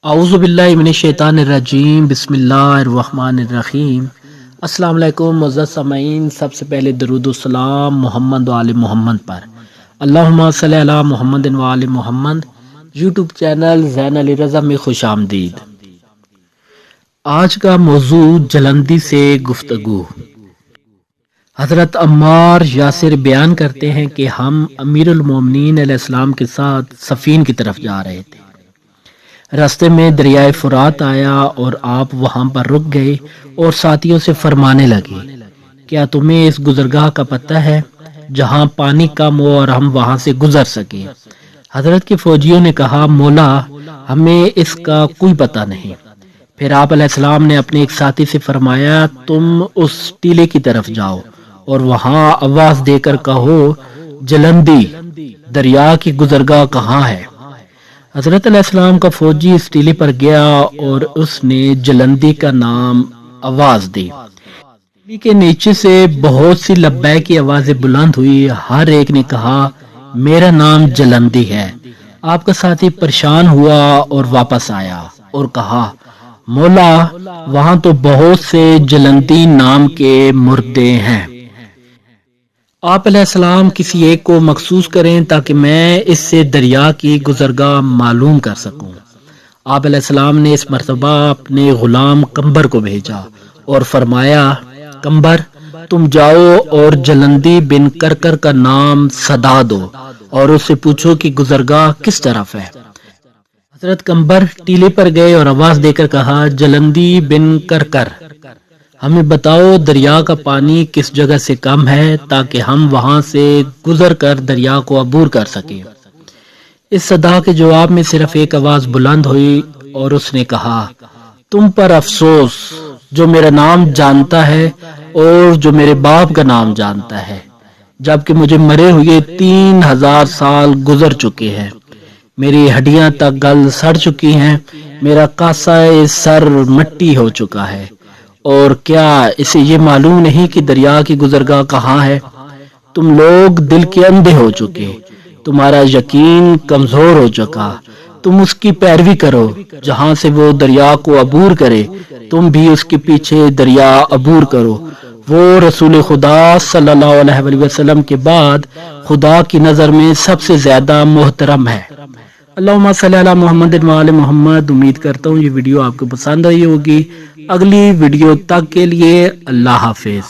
اعوذ باللہ من الشیطان الرجیم، بسم اللہ الرحمن الرحیم۔ السلام علیکم معزز سامعین، سب سے پہلے درود و سلام محمد و آل محمد پر۔ اللہم صلی علی محمد و آل محمد۔ یوٹیوب چینل زین علی رضا میں خوش آمدید۔ آج کا موضوع جلندی سے گفتگو۔ حضرت عمار یاسر بیان کرتے ہیں کہ ہم امیر المومنین علیہ السلام کے ساتھ صفین کی طرف جا رہے تھے۔ راستے میں دریائے فرات آیا اور آپ وہاں پر رک گئے اور ساتھیوں سے فرمانے لگے، کیا تمہیں اس گزرگاہ کا پتہ ہے جہاں پانی کم ہو اور ہم وہاں سے گزر سکیں؟ حضرت کے فوجیوں نے کہا، مولا ہمیں اس کا کوئی پتہ نہیں۔ پھر آپ علیہ السلام نے اپنے ایک ساتھی سے فرمایا، تم اس ٹیلے کی طرف جاؤ اور وہاں آواز دے کر کہو، جلندی دریا کی گزرگاہ کہاں ہے؟ حضرت علیہ السلام کا فوجی اس ٹیلے پر گیا اور اس نے جلندی کا نام آواز دی۔ ٹیلے کے نیچے سے بہت سی لبیک کی آوازیں بلند ہوئی، ہر ایک نے کہا میرا نام جلندی ہے۔ آپ کا ساتھی پریشان ہوا اور واپس آیا اور کہا، مولا وہاں تو بہت سے جلندی نام کے مردے ہیں۔ آپ علیہ السلام کسی ایک کو مخصوص کریں تاکہ میں اس سے دریا کی گزرگاہ معلوم کر سکوں۔ آپ علیہ السلام نے اس مرتبہ اپنے غلام قمبر کو بھیجا اور فرمایا، قمبر تم جاؤ اور جلندی بن کرکر کا نام صدا دو اور اس سے پوچھو کہ گزرگاہ کس طرف ہے۔ حضرت قمبر ٹیلے پر گئے اور آواز دے کر کہا، جلندی بن کرکر ہمیں بتاؤ دریا کا پانی کس جگہ سے کم ہے تاکہ ہم وہاں سے گزر کر دریا کو عبور کر سکیں۔ اس صدا کے جواب میں صرف ایک آواز بلند ہوئی اور اس نے کہا، تم پر افسوس جو میرا نام جانتا ہے اور جو میرے باپ کا نام جانتا ہے، جبکہ مجھے مرے ہوئے 3000 سال گزر چکے ہیں، میری ہڈیاں تک گل سڑ چکی ہیں، میرا کاسہ سر مٹی ہو چکا ہے، اور کیا اسے یہ معلوم نہیں کہ دریا کی گزرگاہ کہاں ہے؟ تم لوگ دل کے اندھے ہو چکے، تمہارا یقین کمزور ہو چکا، تم اس کی پیروی کرو جہاں سے وہ دریا کو عبور کرے، تم بھی اس کے پیچھے دریا عبور کرو۔ وہ رسول خدا صلی اللہ علیہ وسلم کے بعد خدا کی نظر میں سب سے زیادہ محترم ہے۔ اللہم صلی علی محمد و آل محمد۔ امید کرتا ہوں یہ ویڈیو آپ کو پسند آئی ہوگی۔ اگلی ویڈیو تک کے لیے اللہ حافظ۔